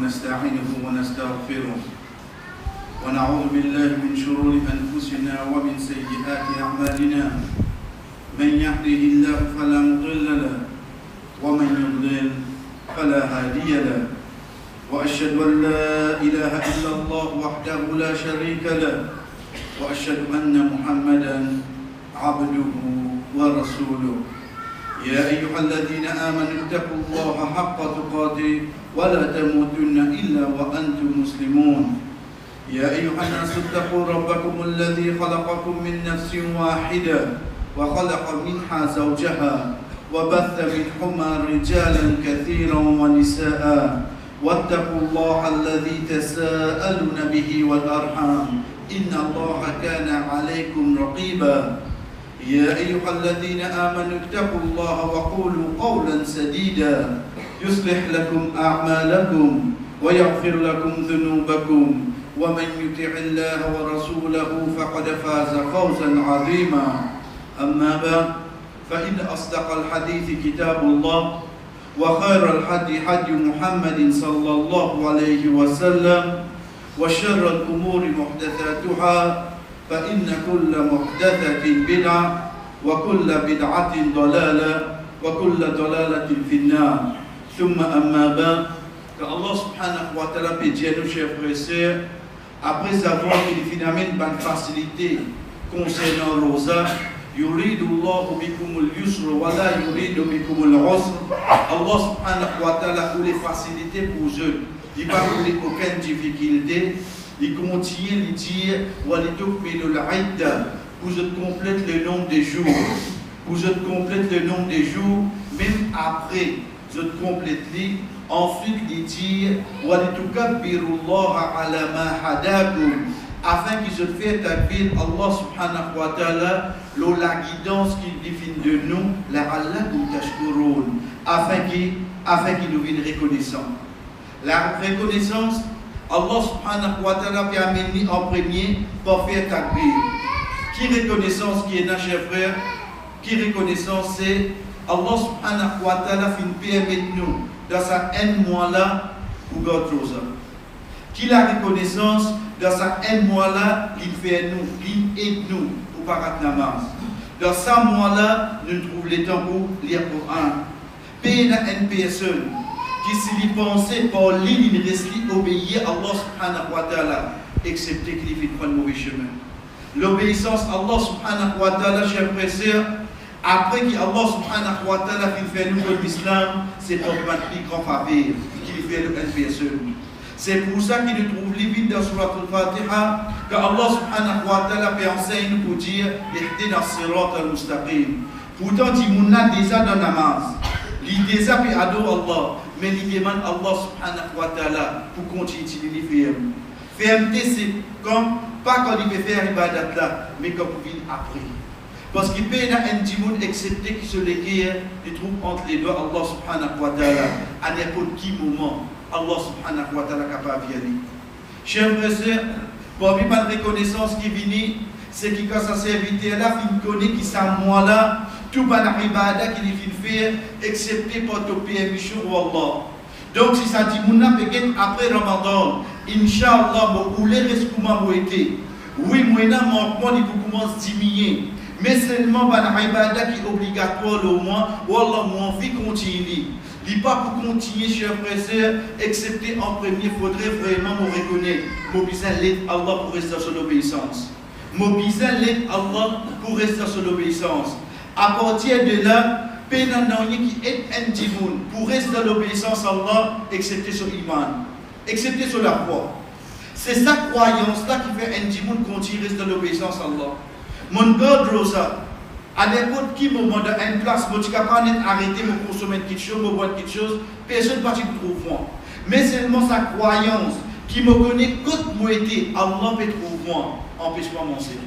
ونستعينه ونستغفره ونعوذ بالله من شرور أنفسنا ومن سيئات أعمالنا من يهده الله فلا مضل له ومن يضلل فلا هادي له وأشهد أن لا إله إلا الله وحده لا شريك له وأشهد أن محمدا عبده ورسوله يا أيها الذين آمنوا اتقوا الله حق تقاته ولا تموتن إلا وأنتم مسلمون يا أيها الناس اتقوا ربكم الذي خلقكم من نفس واحدة وخلق منها زوجها وبث منهما رجالا كثيرا ونساء واتقوا الله الذي تساءلون به والأرحام إن الله كان عليكم رقيبا يا أيها الذين آمنوا اتقوا الله وقولوا قولا سديدا يصلح لكم أعمالكم ويغفر لكم ذنوبكم ومن يطع الله ورسوله فقد فاز فوزا عظيما أما بعد فإن أصدق الحديث كتاب الله وخير الحدي حدي محمد صلى الله عليه وسلم وشر الأمور محدثاتها فإن كل محدثة بدعة وكل بدعة ضلالة وكل ضلالة في النار ثم أما بعد Allah subhanahu wa ta'ala peut dire nos chers frères et sœurs, après avoir qu'il finalement une facilité concernant l'osa, يريد الله بكم اليسر ولا يريد بكم العسر. Allah subhanahu wa ta'ala pour les facilités pour eux, il ne va pas aucune difficulté. Il continue de dire vous complète le nombre de jours, vous complète le nombre de jours, même après vous complète. Ensuite il dit afin qu'il se fait takbir Allah subhanahu wa ta'ala la guidance qu'il définit de nous la allakum tashkurun afin qu'il nous vienne reconnaissant. La reconnaissance Allah subhanahu wa ta'ala peut amener en premier pour faire takbir. Qui reconnaissance qui est là, chers frères? Qui reconnaissance c'est Allah subhanahu wa ta'ala permettre nous dans sa un mois là pour d'autres choses. Qui la reconnaissance dans sa un mois là il fait nous, il aide nous pour parat namaz. Dans ce mois là nous trouvons le temps pour lire le Coran. Payer une personne qui s'y pensait par lui, il reste obéir à Allah subhanahu wa ta'ala, excepté qu'il fait prendre le mauvais chemin. L'obéissance à Allah subhanahu wa ta'ala, chers frères et sœurs, après qu'Allah subhanahu wa ta'ala fait nous l'islam, c'est pour une grande faveur qu'il fait une personne. C'est pour ça qu'il nous trouve limite dans Surat al-Fatiha, que Allah subhanahu wa ta'ala peut enseigner nous pour dire Ihdina as-sirat al-mustaqim. Pourtant, il y a déjà dans la namaz. Il déjà peut adorer Allah. Mais il demande Allah subhanahu wa ta'ala pour continuer de faire. Fermeté, c'est comme, pas quand il peut faire ibadat là, mais quand il vient après. Parce qu'il peut y avoir un dimoun excepté qui se l'éguère, il trouve entre les doigts Allah subhanahu wa ta'ala, à n'importe qui moment, Allah subhanahu wa ta'ala capable d'y aller. Chers frères et sœurs, pour lui, ma reconnaissance qui vient, c'est que quand ça serviteur là, il connaît qui ça moi là, tout le ibadah qu'il fait faire, excepté pour te payer Allah. Donc si ça dit, mon peut-être après Ramadan, Inch'Allah, vous voulez rester comment vous êtes. Oui, moi, il commence à diminuer. Mais seulement, ibadah qui est obligatoire au moins, Wallah, mon vie continue. Il n'est pas pour continuer, chers frères et sœurs, excepté en premier, il faudrait vraiment nous reconnaître. Mobiliser l'aide Allah pour rester sur l'obéissance. Mobiliser l'aide Allah pour rester sur l'obéissance. À partir de là, pénanouye qui est un dimoun pour rester dans l'obéissance à Allah, excepté sur l'iman, excepté sur la foi. C'est sa croyance-là qui fait un dimoun continue rester dans l'obéissance à Allah. Mon God Rosa, à n'importe qui moment dans une place, je ne peux pas arrêter de consommer quelque chose, de boire quelque chose, personne ne va trouver moi. Mais seulement sa croyance qui me connaît côte moitié, Allah peut trouver moi, empêche-moi mon Seigneur.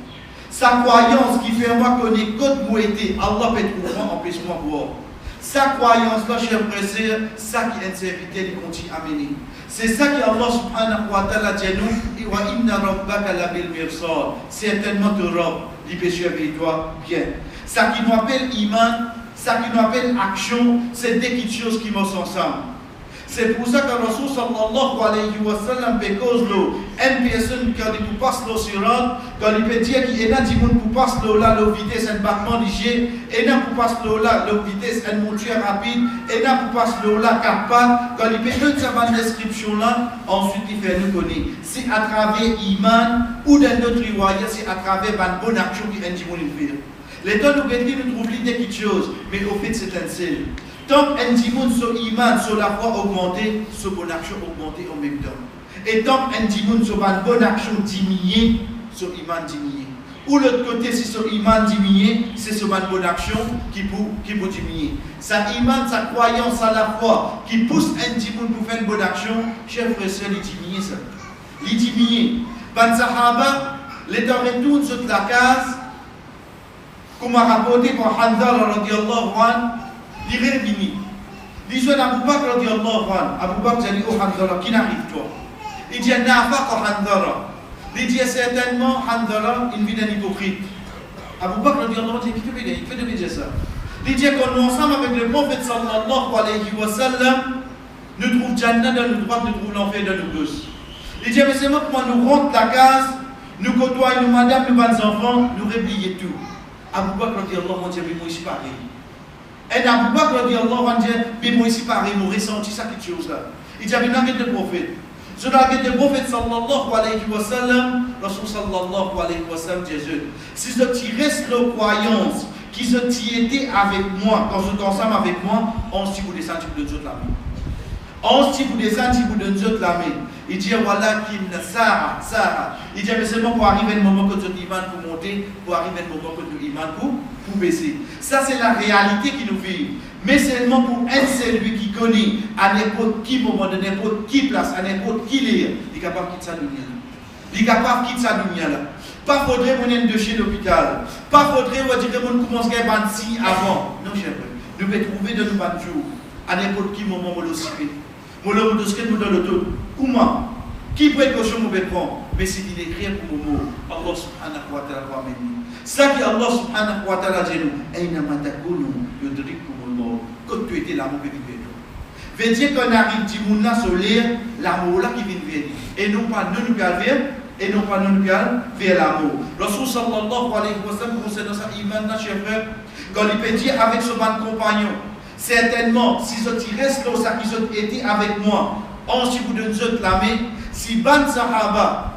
Sa croyance qui fait moi connaître côte moitié, Allah peut trouver moi, empêche-moi boire. Sa croyance-là, chers frères et sœurs, ça qui est un serviteur, il continue à mener. C'est ça que Allah subhanahu wa ta'ala dit nous, wa inna rabbaka labil mirsad. Certainement ton Rabb, il peut surveiller toi bien. Ça qui nous appelle iman, ça qui nous appelle action, c'est des petites choses qui marchent ensemble. C'est pour ça que Rasul sallallahu alayhi wa sallam cause une personne qui a dit pour passer le sirat, quand il peut dire qu'il y a des gens pour passer là, la vitesse, un battement d'hygiène, et non pour passer là, la vitesse, une monture rapide, et non pour passer là, capable, quand il peut donner cette description là, ensuite il fait nous connaître. C'est à travers Iman ou dans notre riwaya, c'est à travers une bonne action qui est un gens faire. Les temps nous trouvent l'idée quelque chose, mais au fait c'est un seul. Tant qu'un dimoun sur iman, sur la foi augmentée, sur bonne action augmentée en même temps. Et tant qu'un dimoun sur une bonne action diminuée, sur iman diminué. Ou l'autre côté, si sur iman diminué, c'est sur une bonne action qui peut diminuer. Sa iman, sa croyance à la foi, qui pousse un dimoun pour faire une bonne action, chers frères et sœurs, il diminue ça. Il diminue. Ban Sahaba, les temps retournent sur la case, comme a rapporté par Hanzala radiallahu anhu, il est revenu. Il dit à Abu Bakr radiallahu anhu, Abu Bakr a dit au Hanzala, qui n'arrive toi? Il dit Nafaq Hanzala. Il dit certainement Hanzala, il vit un hypocrite. Abu Bakr radiallahu anhu dit il fait de dire ça. Il dit qu'on est ensemble avec le prophète sallallahu alayhi wa sallam, nous trouvons Jannah dans le droit, nous trouvons l'enfer dans le gauche. Il dit mais c'est moi quand nous rentrons la case, nous côtoyons nos madames, nos bons enfants, nous réplions tout. Abu Bakr radiallahu anhu dit mais moi ici pareil. Et Abu Bakr radiallahu anhu dit mais moi ici pareil, moi ressenti ça quelque chose là. Il dit mais non mais le prophète. Je l'avais le prophète sallallahu alayhi wa sallam, Rasul sallallahu alayhi wa sallam dit si je restes nos croyances qui se tiétaient avec moi, quand je suis ensemble avec moi, on se dit vous descendez de Dieu de la main. On se dit vous descendez de Dieu de la main. Il dit voilà qui Sarah. Il dit mais seulement pour arriver le moment que notre iman pour monter, pour arriver le moment que notre iman pour baisser. Ça c'est la réalité qui nous vit. Mais seulement pour un celui qui connaît à n'importe qui moment, de n'importe qui place, à n'importe qui lieu, il est capable de quitter sa dunya. Il est capable de quitter sa dunya là. Pas faudrait qu'on ait de chez l'hôpital. Pas faudrait qu'on commence à faire si avant. Non, cher frère. Nous pouvons trouver de nous jours à n'importe qui moment on l'occupe. On le dans le tout. Comment? Qui précaution on peut prendre? Mais c'est qu'il est créé pour nous. Allah subhanahu wa ta'ala va mener. Ça qui Allah subhanahu wa ta'ala dit nous. Aïnama takunu yudrikumul maut. Quand tu étais l'amour qui vient de nous. Veut dire qu'on arrive du monde là sur l'air, l'amour là qui vient de nous. Et non pas nous vers et non pas nous vers l'amour. Rasul sallallahu alayhi wa sallam concernant sa iman là, cher frère, quand il peut dire avec son bon compagnon, certainement, si je reste là, ça qui ont été avec moi, en si vous donnez la main, si ban sahaba,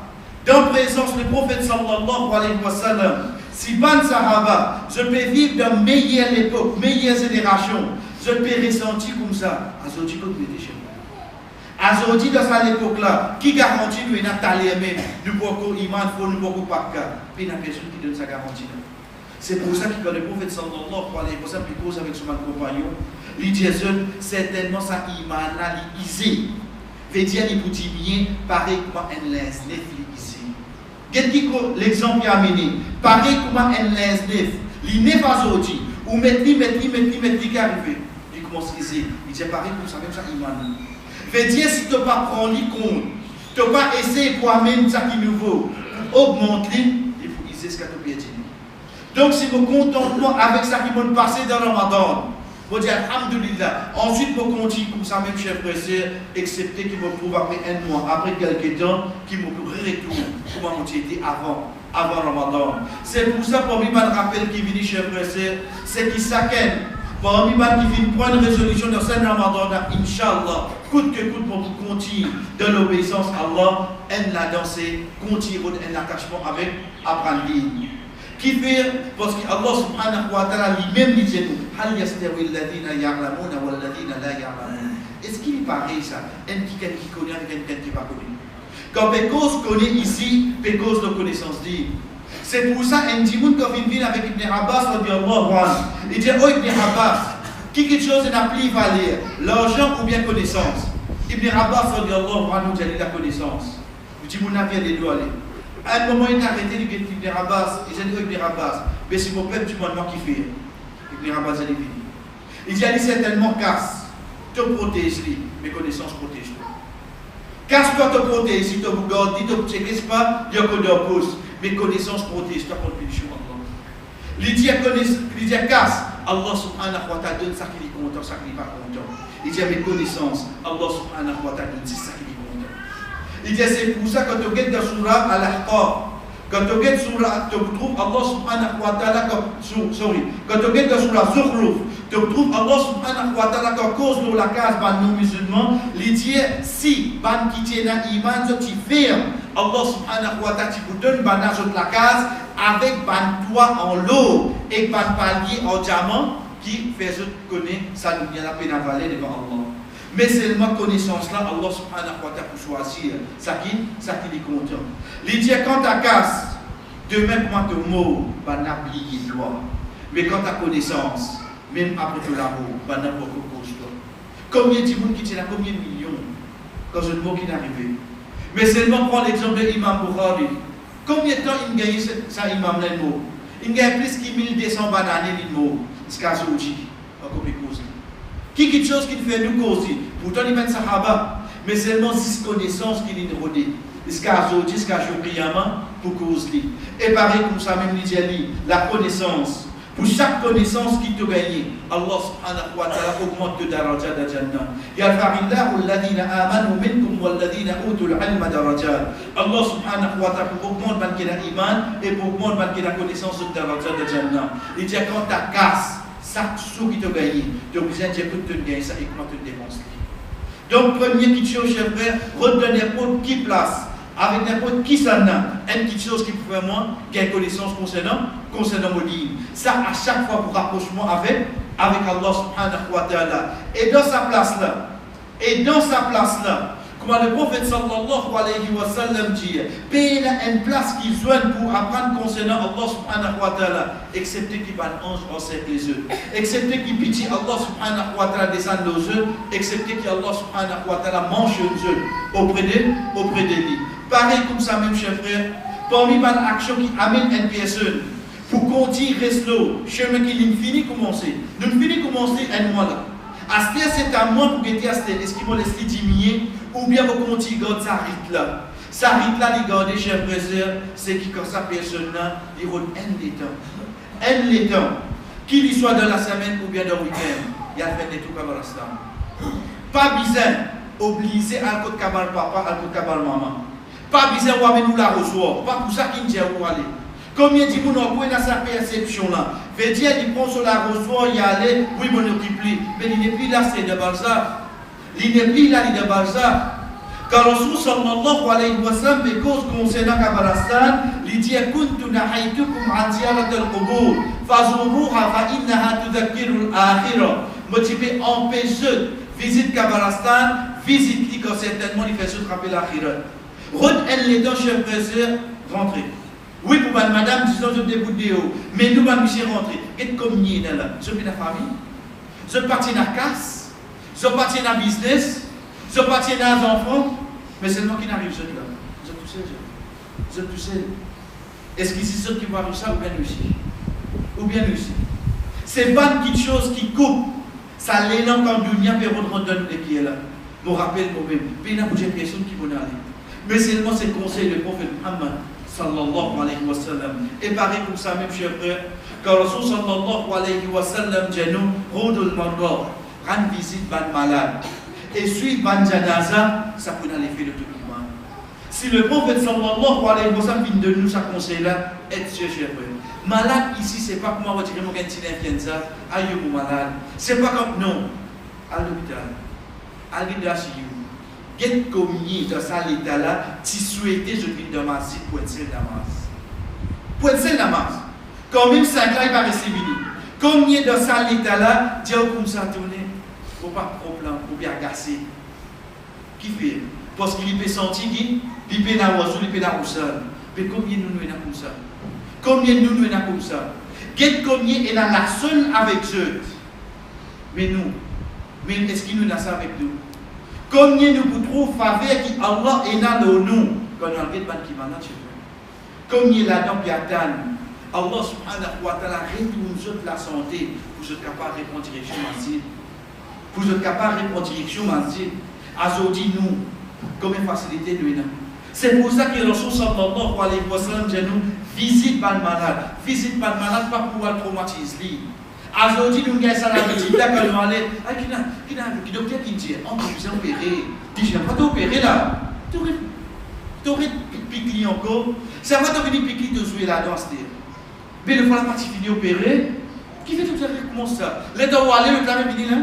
dans présence du prophète sallallahu alayhi wa sallam, si ban sahaba, je peux vivre dans meilleure époque, meilleure génération, je peux ressentir comme ça, aujourd'hui comme vous êtes chez moi. Aujourd'hui dans cette époque-là, qui garantit nous n'a talé même, nous pouvons iman, nous pouvons pas de cas, puis il y a personne qui donne sa garantie. C'est pour ça que quand le prophète sallallahu alayhi wa sallam cause avec son compagnon, il dit certainement sa iman là, il isé. Veut dire il peut diminuer pareil comme un lens neuf ici. Qu'est-ce l'exemple qui a amené? Pareil comme un lens neuf. Il n'est pas aujourd'hui. Ou mettre qui arrive. Il commence à ici. Il dit pareil comme ça, même ça iman. Veut dire si tu n'as pas prendre compte, tu n'as pas essayé pour amener ça qui nouveau, pour augmenter, il faut ici ce que tu peux dire. Donc, si vous contentement avec ça qui va passer dans le Ramadan, vous dites Alhamdulillah. Ensuite, vous continuez comme ça, même chers frères et sœurs, excepté qu'il vous trouve après un mois, après quelques temps, qui vous retourner comme on était avant Ramadan. C'est pour ça, pour moi, je rappelle qui vient, chers frères et sœurs, c'est qui s'acquiert. Pour moi, qui vient prendre une résolution dans ce Ramadan, Inch'Allah, coûte que coûte, pour continuer dans l'obéissance à Allah, et la danser, continuer un attachement avec apprendre. Qui fait, parce que Allah subhanahu wa ta'ala lui-même dit Hal yastawi alladhina ya'lamuna wal ladhina la ya'lamun. Est-ce qu'il est pareil ça? Un qui connaît avec quelqu'un qui n'est pas connu. Quand Pécose connaît ici, Pécose de connaissance dit. C'est pour ça un dimoun quand il vient avec Ibn Abbas, il dit oh Ibn Abbas, qui quelque chose n'a plus valeur, l'argent ou bien connaissance. Ibn Abbas dit la connaissance. Le dimoun a bien les doigts aller. À un moment, il a arrêté Ibn Abbas. Il a dit Ibn Abbas, mais c'est mon peuple du monde qui fait. Ibn Abbas a dit il dit certainement casse, te protège, mes connaissances protègent. Casse-toi, te protège, si tu me gardes, tu ne checkes pas, il y a que de mes connaissances protègent, toi contre le chemin. Il dit casse, Allah subhanahu wa ta'ala donne ça qu'il est content, ça qu'il n'est pas content. Il dit avec connaissance, Allah subhanahu wa ta'ala donne ça qu'il est content. Il dit c'est pour ça que quand tu regardes dans Surah Al-Ahqaf, quand tu regardes Surah, tu trouves Allah subhanahu wa ta'ala quand tu regardes dans Surah Zukhruf, tu trouves Allah subhanahu wa ta'ala quand cause de la case ban nous musulmans, il dit si ban qui tient dans l'iman, tu firme, Allah subhanahu wa ta'ala vous donne ban dans la case avec ban toit en l'eau et ban palier en diamant qui fait je connais ça nous vient la peine à valer devant Allah. Mais seulement connaissance là, Allah subhanahu wa ta'ala pour choisir ça qui est content. Il dit quand ta casse, demain pour moi ton mot, va n'appliquer toi. Mais quand ta connaissance, même après tout l'amour, va n'importe quoi cause toi. Combien de monde qui tient là, combien de millions quand un mot qui est arrivé. Mais seulement prends l'exemple de l'imam Bukhari. Combien de temps il gagne ça imam là le mot? Il gagne plus que 1200 bananes le mot. C'est ce qu'il dit. Qui quelque chose qui fait nous causer. Pourtant, il y a des sahaba, mais seulement 6 connaissances qu'il est rodé. Il y a des choses pour causer. Et pareil, comme ça, même il dit, la connaissance. Pour chaque connaissance qui te gagne, Allah subhanahu wa ta'ala augmente de daraja de Jannah. Yarfa'illahu alladhina amanu minkum walladhina utul ilma darajat. Allah subhanahu wa ta'ala augmente ban qui a iman et augmente ban qui a connaissance de daraja de Jannah. Il dit quand ta casse chaque sou qui te gagne, tu es obligé de dire que tu gagnes ça et comment tu te dépenses. Donc, premier qui chose, cher frère, redonner n'importe qui place, avec n'importe qui ça n'a, une petite chose qui peut faire moi, qui a connaissance concernant mon livre. Ça, à chaque fois, pour rapprochement avec Allah subhanahu wa ta'ala. Et dans sa place là, comment le prophète sallallahu alayhi wa sallam dit, paye une place qu'il soigne pour apprendre concernant Allah subhanahu wa ta'ala, excepté qu'il va l'ange encercle les œufs, excepté qu'il pitié Allah subhanahu wa ta'ala descend nos œufs, excepté qu'Allah subhanahu wa ta'ala mange les œufs auprès de lui. Pareil comme ça même, cher frère, parmi les actions qui amènent une personne, pour continuer reste l'eau, chemin qui n'est fini commencer, nous finit commencer un mois là. À ce c'est à moi pour guetter à ce est-ce qu'il m'a laissé diminuer ou bien vous continuez garder sa rite là. Sa rite là, les garder, chers frères, c'est qui quand sa personne là, il rôde un des temps. Qu'il soit dans la semaine ou bien dans le week-end, il y a fait des trucs comme ça. Pas besoin d'obliger à côté cabal papa, à côté cabal maman. Pas besoin de nous la recevoir. Pas pour ça qu'il dit où aller. Combien de gens ont dans sa perception là? Veut dire qu'il prend sur la recevoir, il y aller, oui, mon occupe. Mais il n'est plus là, c'est de Balzac. Il n'est plus là, il est de Balzac. Quand Rasul sallallahu alayhi wa sallam, mais cause concernant Kabalastan, il dit Kuntu nahaytukum an ziyarat al-qubur, fazuruha fa innaha tudhakkiru al-akhirah. Moi, tu peux empêcher visite Kabalastan, visite qui, quand certainement, il fait se frapper l'akhirah. Retenez les dents, chers frères, rentrez. Oui, pour madame, disons, je début de haut. Mais nous, monsieur, rentrer. Et comme nous, là, je suis dans la famille, je partis dans la casse, je partis dans le business, je partis dans les enfants, mais c'est moi qui n'arrive pas là. Je suis tout seul. Est-ce que c'est ceux qui vont arriver ça ou bien réussir? Ou bien réussir? C'est pas une petite chose qui coupe. Ça l'élan quand Dunia peut redonner des pieds là. Je me rappelle moi-même. Mais il y a beaucoup de personnes qui vont aller. Mais seulement c'est le conseil du prophète Muhammad sallallahu alayhi wa sallam. Et pareil comme ça même, cher frère, quand Rasul sallallahu alayhi wa sallam dit nous, Rodul Mandor, rendre visite ban malade. Et suivre ban janaza, ça peut aller faire de tout le monde. Si le prophète sallallahu alayhi wa sallam vient de nous ça conseil là, être sûr, cher frère. Malade ici, c'est pas comme on va dire mon petit influenza, aïe mon malade. C'est pas comme non. À l'hôpital, à l'IDHU. Qu'est-ce que dans ça l'état là, tu souhaitais je viens dans ma vie pour être seul dans ma vie. Pour être seul dans ma vie. Quand même 5 ans il va rester fini. Combien dans ça l'état là, Dieu comme ça tourner, faut pas problème, faut bien agacer. Qui fait? Parce qu'il peut sentir qu'il peut dans l'oiseau, il peut dans le sol. Mais combien nous sommes comme ça? Combien nous sommes comme ça? Qu'est-ce combien est dans la seule avec eux? Mais nous, mais est-ce qu'il nous a ça avec nous? Combien nous pouvons faveur qui Allah est dans nous quand on regarde ban qui malade chez nous. Combien là-dedans qui attendent Allah subhanahu wa ta'ala retourne la santé pour être capable de répondre direction massive. Pour être capable de répondre direction massive. Aujourd'hui nous, combien facilité nous avons. C'est pour ça que le Rasul sallallahu alayhi wa sallam dit nous visite ban malade. Visite ban malade pas pour le traumatiser. Aujourd'hui, nous avons ça la médecine, là, quand nous allons, qui docteur qui dit, on peut vous opérer. Dit, je n'ai pas t'opérer là. Tu aurais piqué encore. Ça va devenir piqué de jouer là-dedans. Mais le fois la partie finie opérée, qui fait tout ça comment ça? L'état où aller, le temps est fini là.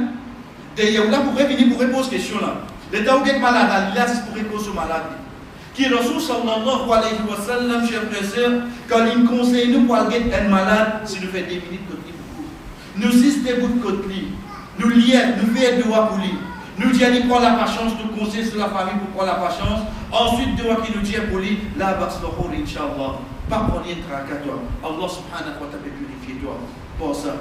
D'ailleurs, là, pour venir pour répondre à cette question là. L'état où est malade, là, c'est pour répondre aux malades. Qui est Rasul sallallahu alayhi wa sallam, chers frères et sœurs, quand il conseille nous pour aller être malade, si nous faisons des minutes de beaucoup. Nous 6 des bouts de côté, nous lions, nous faisons doigts pour lui. Nous disons qu'il prend la patience, nous conseillons sur la famille pour prendre la patience. Ensuite, doigt qui nous dit pour lui, la basloho, Inch'Allah. Pas prendre un trac à toi. Allah subhanahu wa ta'ala peut purifier toi. Pour ça.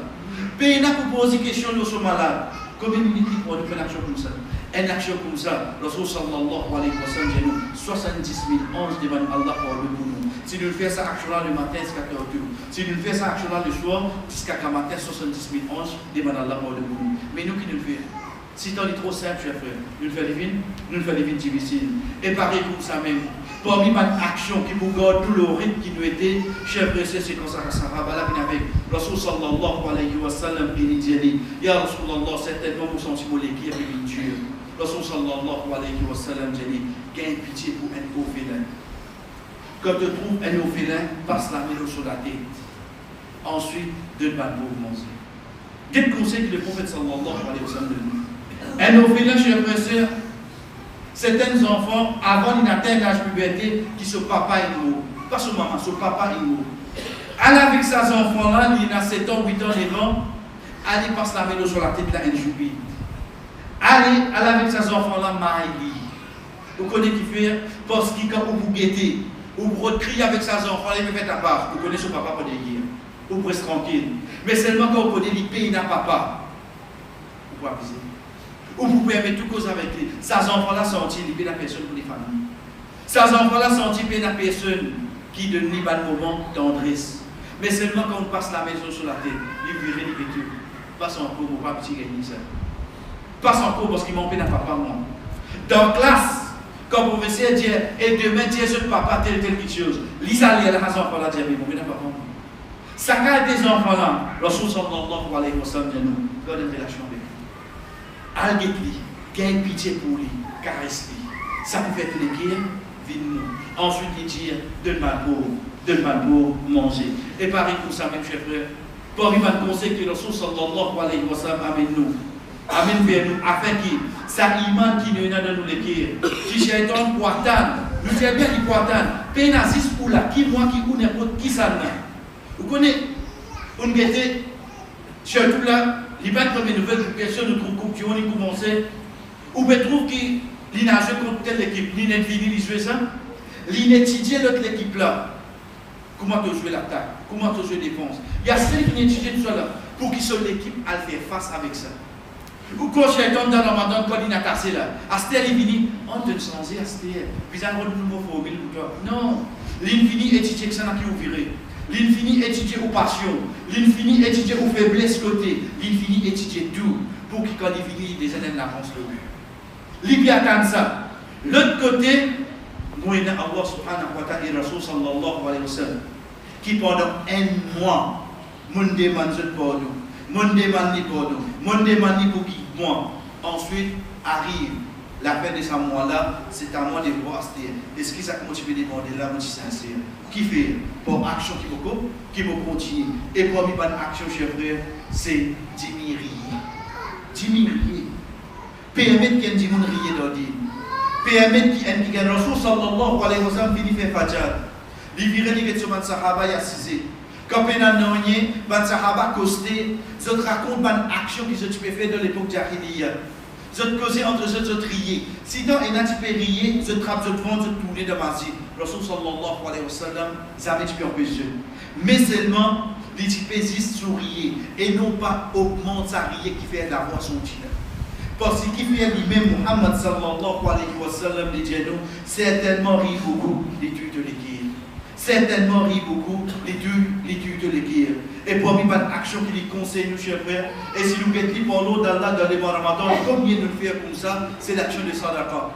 Puis, pour poser une question de ce malade. Combien de minutes pour nous faire une action comme ça? Une action comme ça, Rasul sallallahu alayhi wa sallam dit nous 70 000 anges demandent Allah pour le pour nous. Si nous faisons ça action-là le matin, jusqu'à 4 heures. Si nous faisons ça action-là le soir, jusqu'à le matin, 70 000 anges demandent Allah pour le pour nous. Mais nous qui nous le faisons? Si t'en es trop simple, chers frères, nous le faisons les vignes difficiles. Et pareil pour ça même. Parmi ma action qui vous garde tout le rythme qui nous était, chers frères, c'est comme ça que ça va là avec Rasul sallallahu alayhi wa sallam, il dit, Ya Rasulallah, certainement vous sentez qui est une dure. Rasul sallallahu alayhi wa sallam dit, gagne pitié pour un orphelin. Quand tu trouves un orphelin, passe la main sur la tête. Ensuite, donne-moi pour manger. Quel conseil que le prophète sallallahu alayhi wa sallam donne? Un orphelin, chers frères et sœurs, certains enfants, avant qu'ils n'atteignent l'âge de puberté, qui son papa est mort. Pas son maman, son papa est mort. Elle avec ces enfants-là, il a 7 ans, 8 ans, 9 ans, elle passe la main sur la tête là, elle joue. Elle avec ces enfants-là, maïli. Vous connaissez qui fait? Parce que quand vous guettez, vous criez avec ces enfants-là, il me fait à part. Vous connaissez son papa pour dire. Vous restez tranquille. Mais seulement quand vous connaissez les pays n'a papa. Vous pouvez aviser. Ou vous pouvez mettre tout cause avec lui. Ces enfants-là sont il la personne pour les familles. Ces enfants-là sont la personne qui donne les moments tendresse. Mais seulement quand on passe la maison sur la tête, il virait les vêtus. Passe encore pour pas petit gagner ça. Passe encore parce qu'il m'en peine à papa moi. Dans classe, quand le professeur dit, et demain, dis ce papa telle quelque chose. Lisa, les enfants-là disent, mais mon peine à papa moi. Ça garde des enfants-là. Rasul sallallahu alayhi wa sallam dit nous, garde une relation avec lui. Alguet-lui, gagne pitié pour lui, caresse-lui. Ça peut faire tous les guerres, vine-nous. Ensuite, il dit, donne-moi pour manger. Et pareil pour ça, même chers frères. Pour lui, il conseil que le Rasul sallallahu alayhi wa sallam amène vers nous, afin que ça iman qui nous est dans nous les guerres, qui cherche un poitan, nous disons bien qu'il poitan, pénazis ou là, qui moi, qui ou n'importe qui ça n'a. Vous connaissez, on guettait, surtout là, il n'y a pas de première nouvelle pour personne de trouve qui ont commencé. Ou peut trouve qu'il n'a joué contre telle équipe, il n'est fini, il joue ça. Il n'a étudié l'autre équipe là. Comment tu joues l'attaque, comment tu joues la défense. Il y a ceux qui étudient tout ça là pour qu'ils soient l'équipe à faire face avec ça. Ou quand je suis dans le Ramadan, quand il a cassé là, Astel est fini, on te changer Astel. Puis il y a un nouveau formule pour toi. Non, l'infini étudier que ça n'a qui vous viré. L'infini étudier aux passions, l'infini étudier aux faiblesses côté, l'infini étudier tout pour qu'il quand il finit des années d'avance le but. L'Ibia attend ça. L'autre côté, nous avons Allah subhanahu wa ta'ala et Rasul sallallahu alayhi wa sallam qui pendant un mois, nous demande ce pardon, nous demande pardon, nous demande pour qui moi. Ensuite arrive la fin de ce mois-là, c'est un mois de voir est-ce que ça motive de demander là, moi sincère. Qui fait pour action qui va continuer. Et pour moi, bonne action, chers frères, c'est diminuer. Diminuer. Permettre qu'il y ait des gens rier dans le dîme. Permettre qu'il y ait des gens Rasul sallallahu alayhi wa sallam finit faire fajr. Il virait dire que ce man sahaba y a cisé. Quand on a noyé, ban sahaba costé, je te raconte bonne action que tu peux faire dans l'époque jahiliya. Je te causer entre eux, je te rier. Si dans un tu peux rier, je te trappe, je te vends, je te tourne dans ma vie. Rasul sallallahu alayhi wa sallam, jamais tu peux empêcher. Mais seulement, les types sourire et non pas augmente sa rier qui fait la voix son tir. Parce qu'il fait lui-même, Muhammad sallallahu alayhi wa sallam, les djinns, certainement rit beaucoup, les tues de l'équipe. Certainement rit beaucoup, les tues de l'équipe. Et pour moi, pas d'action qui lui conseille, nous, chers frères. Et si nous mettons pour l'eau d'Allah dans les mois Ramadan, combien nous le faire comme ça, c'est l'action de Sadaqa.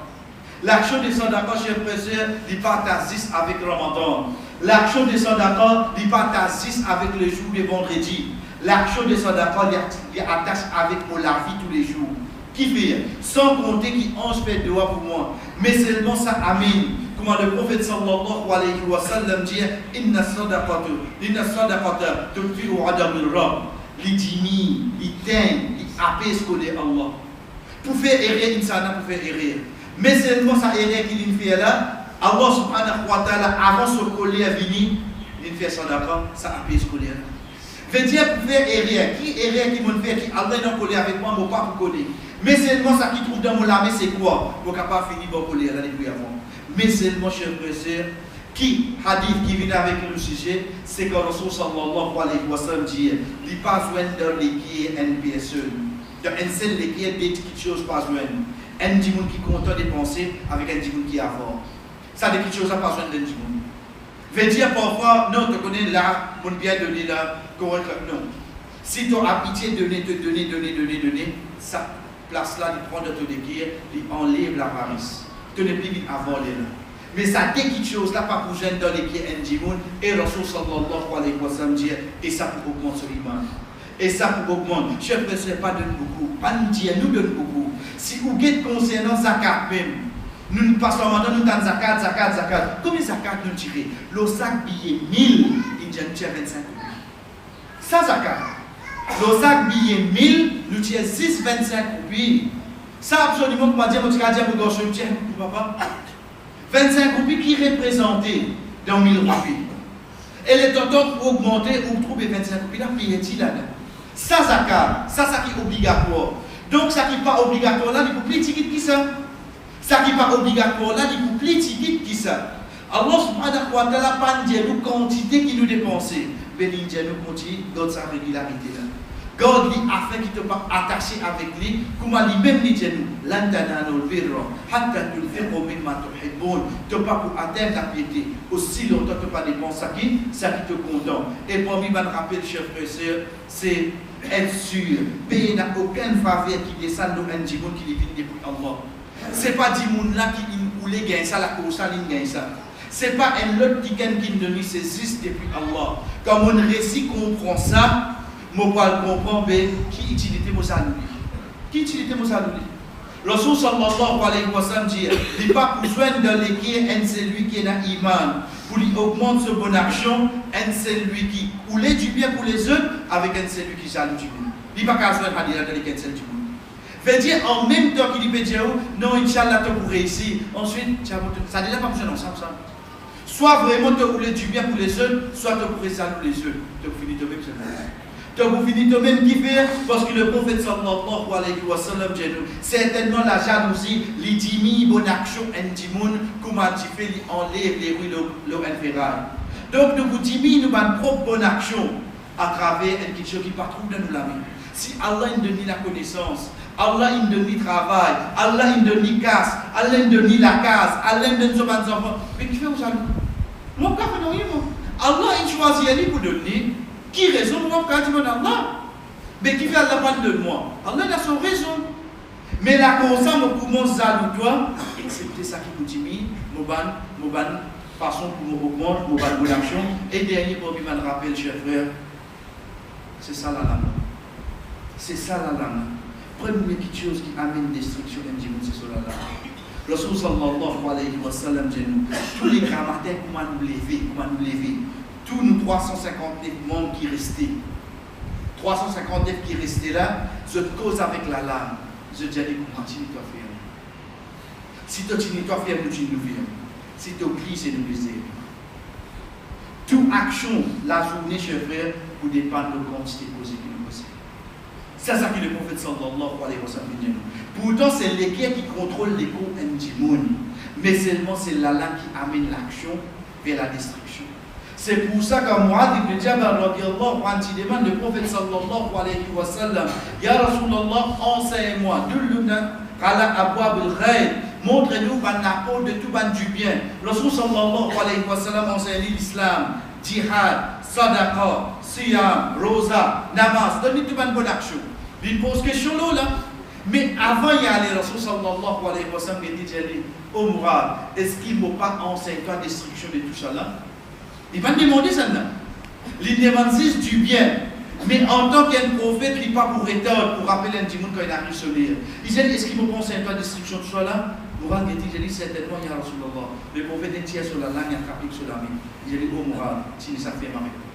L'action de Sadaqa, chers frères, n'est pas tazis avec Ramadan. L'action de Sadaqa n'est pas tazis avec le jour de vendredi. L'action de sadaqa, il attache avec moi la vie tous les jours. Qui fait? Sans compter qui ange fait dehors pour moi. Mais seulement ça amène. Comment le prophète sallallahu alayhi wa sallam dit, Inna sadaqata tudfi'u adamil rabb. Il diminue, il teint, il apaise ce qu'on est Allah. Pour faire errer, insana pour faire errer. Mais seulement ça errer qu'il fait là, Allah subhanahu wa ta'ala, avant ce collier vini, il fait sadaqa, ça apaise ce collier là. Veut dire pour faire errer, qui errer qui m'ont fait, qui Allah n'a collé avec moi, mon pas pour coller. Mais seulement ça qui trouve dans mon lame, c'est quoi? Vous n'avez pas fini de coller là depuis avant. Mais seulement, chers frères, qui hadith qui vient avec le sujet, c'est que Rasul sallallahu alayhi wa sallam dit, il n'y a pas besoin de l'équipe NPSE. Il y a un seul l'équipe des petites choses pas besoin. Un dimoun qui compte dépenser avec un dimoun qui a fort. Ça, des petites choses n'a pas besoin d'un dimoun. Veut dire parfois, non, tu connais là, mon bien donné là, correct, non. Si tu as pitié de donner, ça place là, il prend de ton équipe, il enlève l'avarice. Tu n'es plus vite à voler là. Mais ça dit quelque chose là, pas pour gêner dans l'équipe Ndimoun, et Rasul sallallahu alayhi wa sallam dit, et ça pour augmenter son iman. Et ça pour augmenter. Je ne préfère pas donner beaucoup, pas nous dire, nous donne beaucoup. Si vous êtes concernant zakat même, nous ne passons maintenant, nous dans zakat. Combien de zakat nous tirons? Le sac billet 1000, il dit 25 roupies. Ça zakat. Le sac billet 1000, nous tirons 6,25 roupies. Ça absolument, comment dire, mon petit gardien, mon gauche, tiens, papa. 25 roupies qui représentent dans 1000 roupies. Et les tontons pour augmenter, ou trouver 25 roupies, là, paye-t-il là? Ça zakat, ça qui est obligatoire. Donc, ça qui n'est pas obligatoire là, il faut plus de ticket qui ça. Ça qui n'est pas obligatoire là, il faut plus de ticket qui ça. Allah subhanahu wa ta'ala pas dit nous quantité qui nous dépense, mais il dit nous quantité dans sa régularité là. God lui afin qu'il te pas attaché avec lui, comment lui-même dit nous, lan tanalul birra hatta tunfiqu mimma tuhibbun, tu pas pour atteindre la piété, aussi longtemps tu pas dépenser ça qui te content. Et parmi les rappels, chers frères et sœurs, c'est être sûr, pays n'a aucune faveur qui descend dans un djimoun qui vient depuis Allah. Ce n'est pas djimoun là qui voulait gagner ça, la course, il gagne ça. Ce n'est pas un autre qui ne c'est juste depuis Allah. Comme on récit comprend ça, je comprends qui utilité mon salut. Qui utilité mon salut? Rasul sallallahu alayhi wa sallam dit, il n'y a pas besoin de l'équipe, c'est celui qui est dans l'iman. Pour lui augmenter sa bonne action, c'est celui qui voulait du bien pour les autres, avec c'est celui qui jaloux du monde. Il n'y a pas besoin de dire dans l'équipe, c'est du monde. Veut dire en même temps qu'il peut dire, non, Inch'Allah, tu pour réussir. Ensuite, ça n'a déjà pas besoin d'ensemble ça. Soit vraiment tu voulais du bien pour les autres, soit tu pourrais saluer les autres. Tu finis toi-même tu vous finissez toi-même qui fait, parce que le prophète sallallahu alayhi wa sallam dit certainement la jalousie, les dimi, bonne action, intimoun, comment tu fais, il enlève les rues de l'inférieur. Donc nous vous dimi, nous avons une propre bonne action à travers quelque chose qui ne trouve dans nous la vie. Si Allah nous donne la connaissance, Allah nous donne le travail, Allah nous donne la casse, Allah nous donne la case, Allah nous donne nos enfants, mais qui fait vous jaloux? Moi, je ne fais rien. Allah il choisit pour donner. Qui raison moi quand tu me Allah? Mais qui fait Allah pas de moi? Allah a son raison. Mais la conscience me commence à nous toi, excepté ça qui continue, mon façon pour nous augmenter, mon bonne action. Et dernier pour me rappelle, chers frères, c'est ça la lame. C'est ça la lame. Première chose qui amène destruction c'est ça la lame. Rasul sallallahu alayhi wa sallam dit nous, tous les grammateurs comment nous lever. Tous nos 359 membres qui restaient, 359 qui restaient là, je cause avec la lame. Je dis, continue-toi ferme. Si tu continues-toi ferme, tu nous fermes. Si tu oublies, c'est nous baiser. Toute action, la journée, chers frères, vous dépend de quantité posée qui nous possède. C'est ça que le prophète sallallahu alayhi wa sallam dit. Pourtant, c'est l'équerre qui contrôle les cours intimoun. Mais seulement c'est la lame qui amène l'action vers la destruction. C'est pour ça que Mu'adh ibn Jabal radiyallahu anhu demande le prophète sallallahu alayhi wa sallam, Ya Rasulallah, enseigne-moi, dulluna ala abwab al-khayr, montre-nous l'apôtre de tout du bien. Rasul sallallahu alayhi wa sallam enseigne l'islam, jihad, sadaqa, siyam, rosa, namaz, donne tout bonne action. Il pose question là. Mais avant d'y aller, Rasul sallallahu alayhi wa sallam dit, oh Mu'adh, est-ce qu'il ne m'a pas enseigné la destruction de tout ça là? Il va demander ça là. Il demande du bien. Mais en tant qu'un prophète, il n'est pas pour éteindre, pour rappeler un petit monde quand il arrive sur l'air. Il dit, est-ce qu'il me conseille une destruction de soi là? Moral, il dit, certainement, il y a Rasulallah. Le prophète est tiers sur la langue, il y a un capique sur la main. Il dit, oh moral, tu s'affirme avec toi.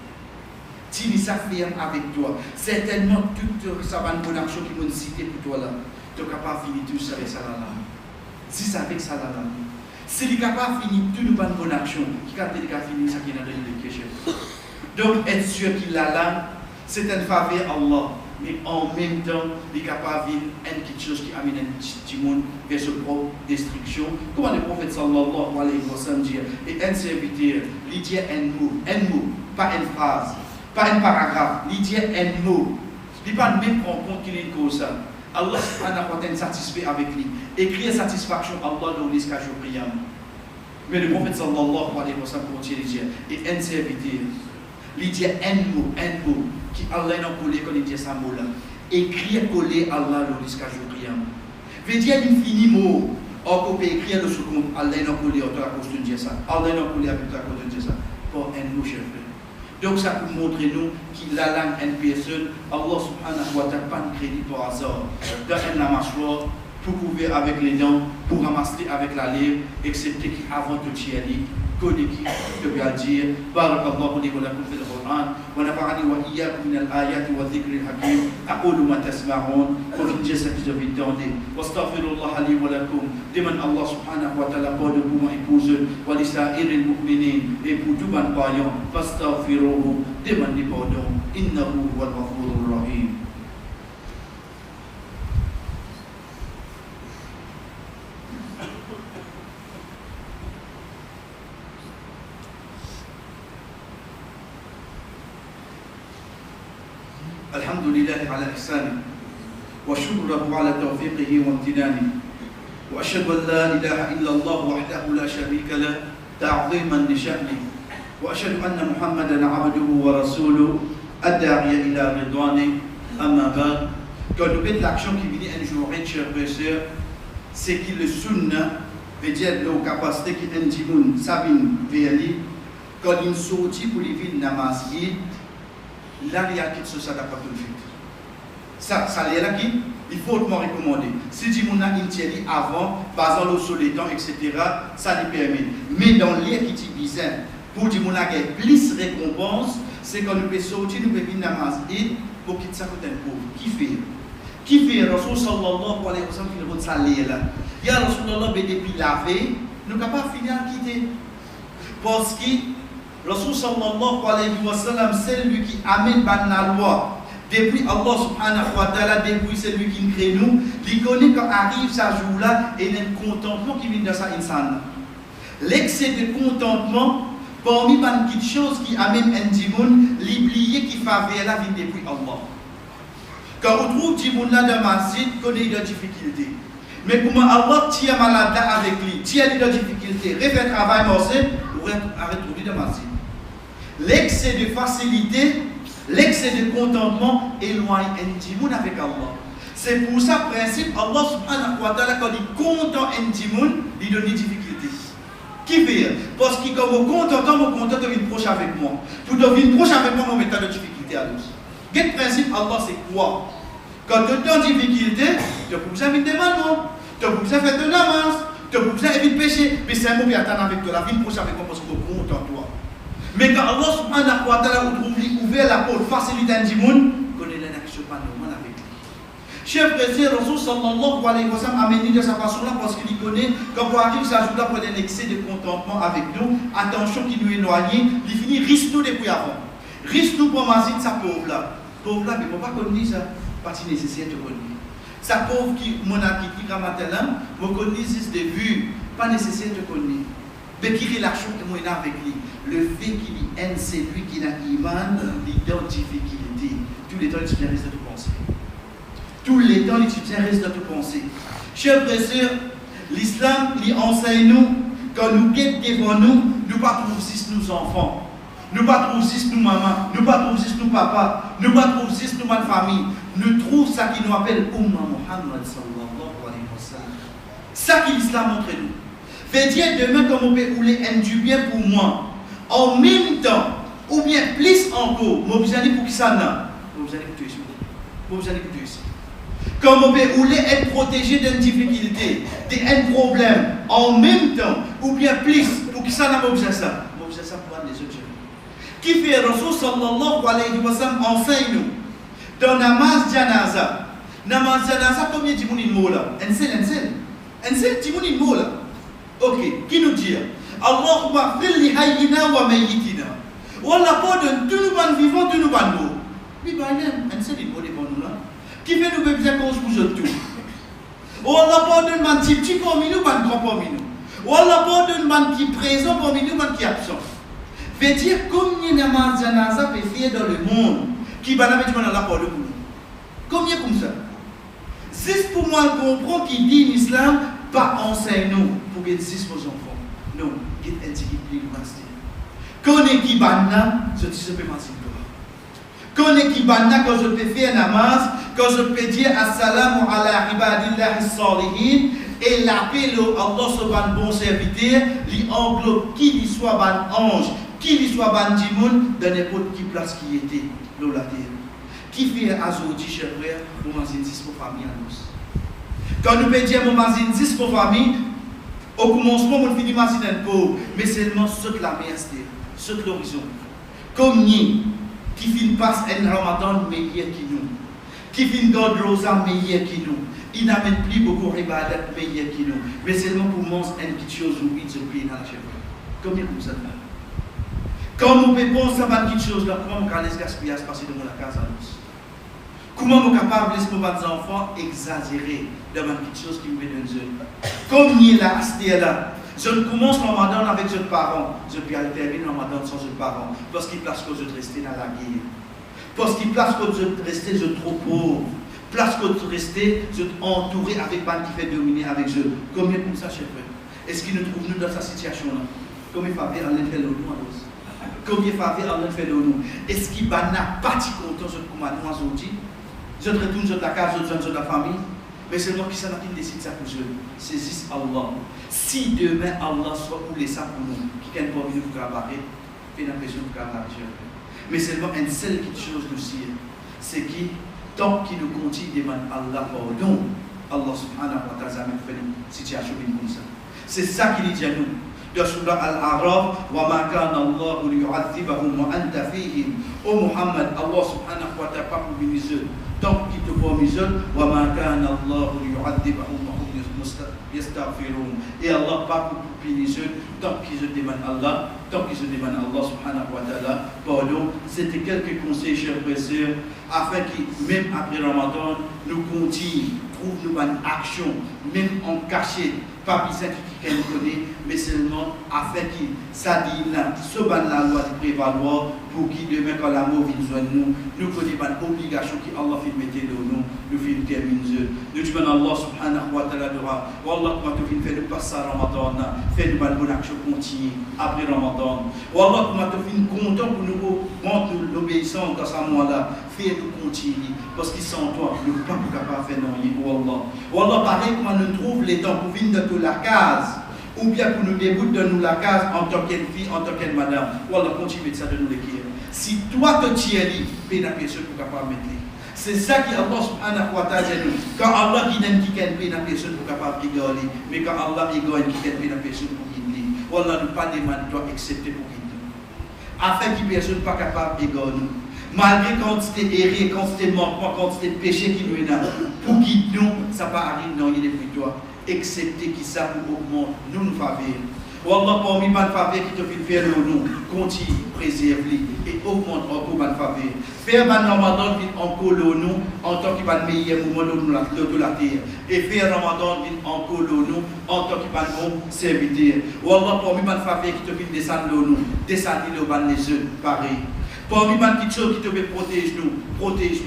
Tu s'affirme avec toi. Certainement, toute ça va une bonne action qui m'a cité pour toi là. Tu n'es capable de finir tout ça avec ça là. Si c'est avec ça là. Si tu es capable de finir tout une bonne action, qui a fini ça qui est dans le péché. Donc, être sûr qu'il a là, c'est une faveur Allah. Mais en même temps, il est capable de vivre quelque chose qui amène un petit monde vers sa propre destruction. Comment le prophète sallallahu alayhi wa sallam dit, et un serviteur, il dit un mot, pas une phrase, pas un paragraphe, il dit un mot. Il ne peut pas même prendre compte qu'il est une cause. Allah subhanahu wa ta'ala est satisfait avec lui. Écrire satisfaction, Allah nous dit qu'à jour prière. Mais le prophète sallallahu alayhi wa sallam continue de dire, et un serviteur, il dit un mot, qui Allah n'a collé quand il dit ça mot là. Écrire, coller, Allah nous dit qu'à jour prière. Veut dire l'infini mot. Or, qu'on peut écrire le second, Allah n'a collé autour à cause de dire ça. Allah n'a collé avec la cause de dire ça. Pour un mot, cher frère. Donc ça peut montrer nous qu'il la langue une personne, Allah subhanahu wa ta'ala pas de crédit pour hasard. Dans un mâchoire, pour couvrir avec les dents, pour ramasser avec la lèvre, excepté qu'avant tout tiers, connaît qui peut bien dire, barakallahu li wa lakum fil Qur'an, wa nafa'ani wa iyyakum min al-ayati wa dhikri al-hakim, aqulu ma tasma'un, wa min jasa que je vais entendre, wa astaghfirullah li wa lakum, demande Allah subhanahu wa ta'ala pour de vous, ma épouse, wa li sa'iril mu'minin, et pour tout ban croyant, fastaghfiruhu, demandez pardon, innahu huwal ghafurur rahim. الحمد لله على إحسانه وشكره على توفيقه وامتنانه وأشهد أن لا إله إلا الله وحده لا شريك له تعظيما لشأنه وأشهد أن محمدا عبده ورسوله الداعي إلى رضوانه أما بعد. Quand nous mettons l'action qui vient un jour, chers frères et sœurs, c'est que le sunna veut dire la capacité qui est un djimoun, sabine, véali, quand il sortit pour les villes namazid, là, il y a quelque chose à pas tout de suite. Ça est là qui, il faut hautement recommander. Si tu as une télé avant, basant sur les temps, etc., ça lui permet. Mais dans l'air qui est bizarre, pour dire qu'on a plus de récompense, c'est quand nous pouvons sortir, nous pouvons venir dans la masjid pour quitter ça côté pauvre. Qui fait Rasul sallallahu alayhi wa sallam qui nous salaire là. Il y a Rasulullah depuis lavé, nous ne pouvons pas finir à quitter. Parce que Rasul sallallahu alayhi wa sallam, c'est lui qui amène la loi. Depuis Allah subhanahu wa ta'ala, depuis c'est lui qui nous crée nous, il connaît quand arrive ce jour-là et il y a un contentement qui vient de ça insan. L'excès de contentement, parmi les petites choses qui amènent un djimoun, l'oublier qui fait la vie depuis Allah. Quand on trouve djimoun là dans ma site, connaît des difficultés. Mais comment Allah tient malade avec lui, tient des difficultés, refait travail morcé, pour retrouver dans ma site. L'excès de facilité, l'excès de contentement éloigne un djimoun avec Allah. C'est pour ça, principe, Allah subhanahu wa ta'ala, quand il content un djimoun, il donne des difficultés. Qui fait? Parce que quand vous content, vous content de venir proche avec moi. Pour devenir proche avec moi, vous mettez de difficultés à nous. Quel principe Allah, c'est quoi? Quand tu es en difficulté, tu peux vous inviter maintenant, tu peux vous faire de namaz, tu peux vous éviter de pécher, mais c'est un mot qui attend avec toi, la vie proche avec moi parce que tu es content toi. Mais quand Allah subhanahu wa ta'ala ouvert la porte, facilite un djimoun, connaît l'action pas normale avec lui. Chef frère, Rasul sallallahu alayhi wa sallam a mené de sa façon-là parce qu'il connaît, quand vous arrivez à jour-là pour un excès de contentement avec nous, attention qui nous éloigne, il finit risque nous depuis avant. Risque nous pour mazit sa pauvre-là. Pauvre-là, mais il ne faut pas connaître ça, parce qu'il est nécessaire de connaître. Sa pauvre qui m'a qui grammatela, vous connaissez des vues, pas nécessaire de connaître. Mais qui relation est moins avec lui. Le fait qu'il aime, c'est lui qui a iman, l'identification. Tous les temps, il reste de penser. Tous les temps, il reste de penser. Chers frères et sœurs, l'islam, il enseigne nous, quand nous guettons devant nous, nous ne pas trouver juste nos enfants. Nous ne pas trouver juste nos mamans. Nous ne pas trouver juste nos papas. Nous ne pas trouver juste nos familles. Nous trouvons ça qui nous appelle Ummah Muhammad sallallahu alayhi wa sallam. Ça qui l'islam montre nous. Fait dire demain comme on peut rouler un du bien pour moi. En même temps, ou bien plus encore, mon besoin pour qui ça n'a. Vous allez écouter ici. Vous allez écouter ici. Comme on peut être protégé d'une difficulté, d'un problème, en même temps, ou bien plus, pour qui ça n'a pas besoin de ça. Pas besoin de ça pour les autres. Qui fait Rasul sallallahu alayhi wa sallam enseigne nous. Dans namaz janaza. Namaz janaza, combien de monde il mot là? Un seul petit monde il mot là. Ok, qui nous dit? Allahumma fil li hayyina wa mayyitina. Wallah pas de tout nous ban vivant, tout nous ban mort. Oui, bah un seul il mot devant nous là. Qui fait nous besoin qu'on se bouge tout. Wallah pas de man petit parmi nous, ban grand parmi nous. Wallah pas de man qui présent parmi nous, man qui absent. Veut dire combien de namaz janaza peut faire dans le monde qui va n'avoir dans la parole pour nous. Combien comme ça? C'est pour moi comprendre qui dit l'islam pas enseigne nous pour que 6 pour enfants. Non, il est indiqué le master. Quand on est qui banna, je dis je peux m'assurer. Quand on est qui banna, quand je peux faire namaz, quand je peux dire assalamu ala ibadillahi salihin et l'appeler Allah sur ban bon serviteur, lui englobe qui lui soit ban ange, qui lui soit ban dimoun, dans n'importe qui place qui était dans la terre. Qui fait azodi, cher frère, pour manger 10 pour famille à nous. Quand nous pouvons dire pour manger 10 pour famille, au commencement, on finit manger un pauvre, mais seulement saute la mer, saute l'horizon. Comme nous, qui finit passe un ramadan meilleur que nous, qui finit garde rosa meilleur que nous, il n'amène plus beaucoup de ribadat meilleur que nous, mais seulement pour manger une petite chose ou une petite pied dans la chèvre. Combien comme ça? Quand on peut penser à une petite chose, là, comment on peut laisser gaspillage passer dans la case à nous? Comment on est capable de laisser nos enfants exagérer dans une petite chose qui me met dans les yeux? Comme il est là, là, je commence le ramadan avec mes parents, je peux aller terminer le ramadan sans mes parents, parce qu'il place que je rester dans la guerre, parce qu'il place que je rester trop pauvre, place que je rester entouré avec ban qui fait dominer avec eux. Combien comme ça, chef? Est-ce qu'il nous trouve nous dans cette situation-là? Combien faveur en fait le nous? Combien faveur en fait le nous? Est-ce qu'il n'a pas si content de commandement aujourd'hui? Je retourne sur la case, je retourne sur la famille. Mais c'est moi qui décide ça pour eux. Saisissent Allah. Si demain Allah soit pour les ça pour nous, qui ne peut pas venir pour cabaret, fait l'impression pour cabaret. Mais seulement une seule chose nous dire, c'est que tant qu'il nous continue de demander Allah pardon, Allah subhanahu wa ta'ala fait une situation comme ça. C'est ça qu'il dit à nous. Dans Surah Al-A'raf, wa ma kana Allah liyu'adhibahum wa anta fihim. Oh Muhammad, Allah subhanahu wa ta'ala pas pour bénir eux. Tant qu'il te promet, wa ma kana Allah liyu'adhibahum wa hum yastaghfirun. Et Allah pas pour bénir eux. Tant qu'ils se demandent Allah, subhanahu wa ta'ala, pardon. C'était quelques conseils, chers frères et sœurs, afin que même après Ramadan, nous continuons, trouve une action, même en cachet. Pas besoin qui nous connaît, mais seulement afin que ça dit là, ce ban la loi de prévaloir pour qui demain quand la mort vient joindre nous connaissons une obligation qui Allah fait mettre nous, nous fait terminer. Nous disons Allah subhanahu wa ta'ala dira, Wallah comment tu viens faire le passage Ramadan, faire une bonne action continue après Ramadan. Wallah comment tu viens content pour nous montre l'obéissance dans ce moment-là, faire nous continuer parce qu'ils sont toi, nous ne sommes pas capables de faire rien. Wallah. Wallah pareil comment nous trouvons les temps pour venir de la case, ou bien pour nous débouter de nous la case en tant qu'une fille, en tant qu'une madame. Wallah continue de ça de nous l'écrire. Si toi te tiens libre, il n'y a personne pour capable de mettre. C'est ça qui Allah subhanahu wa ta'ala dit. Quand Allah dit qu'il y a personne pour capable de rigoler, mais quand Allah rigole, il y a personne pour guider. Wallah ne pas demander toi excepté pour guider. Afin que personne pas capable de rigoler. Malgré quantité erré, quantité manquement, quantité péché qui nous est là, pour guider nous, ça ne va pas arriver dans il est pour toi. Excepté qui ça pour augmenter nous faveur. Wallah parmi les faveurs qui te fait faire le nom, continue, préserve-les et augmente encore les faveurs. Faire un Ramadan encore le nom en tant que le meilleur moment de la terre. Et faire Ramadan encore le nom en tant que bon serviteur. Wallah parmi les faveurs qui te fait descendre le nom, descendre le les œufs, pareil. Parmi les petites choses qui te fait protéger nous, protège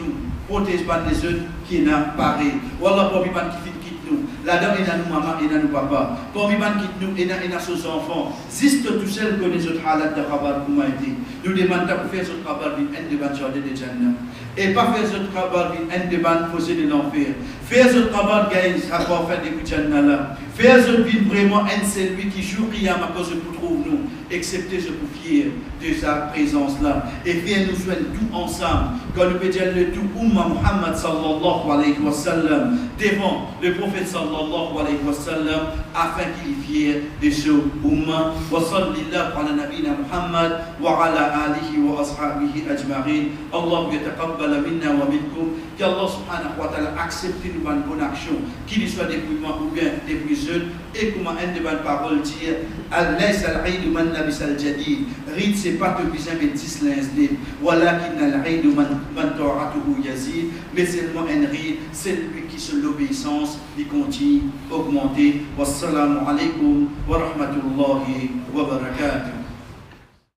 les œufs qui n'a pareil. Wallah parmi les qui fait quitte nous. Là-dedans, il y a nos mamans, il y a nos papas. Parmi nous, il y a nos enfants. Juste tout seul connaît notre halat de khabar comment été. Nous demandons de faire ce khabar d'une haine de ban jardin de Jannah. Et pas faire ce khabar d'une haine de ban posé de l'enfer. Faire ce khabar gagne, ça va faire des Jannah là. Faire ce vie vraiment un celui qui joue rien à cause de nous trouve nous. Accepter ce coup fier de sa présence là. Et faire nous soigner tout ensemble. Quand nous pédions le tout Ummah Muhammad sallallahu alayhi wa sallam devant le prophète sallallahu alayhi wa sallam afin qu'il est fier de ce Ummah. Wa sallallahu ala nabina Muhammad wa ala alihi wa ashabihi ajma'in. Allah yataqabbala minna wa minkum. Qu'Allah subhanahu wa ta'ala accepte nos bonnes actions, qu'il soit dépouillement ou bien dépouilleuse, et comment un de bonnes paroles dire Allah sal'aïd man nabis al-jadid. Rid c'est pas que bizarre mais 10 l'insdé. Voilà qu'il n'a l'aïd man ta'atuhu yazid. Mais seulement un rid, c'est lui qui sur l'obéissance, il continue augmenter. Wassalamu alaikum wa rahmatullahi wa barakatuh.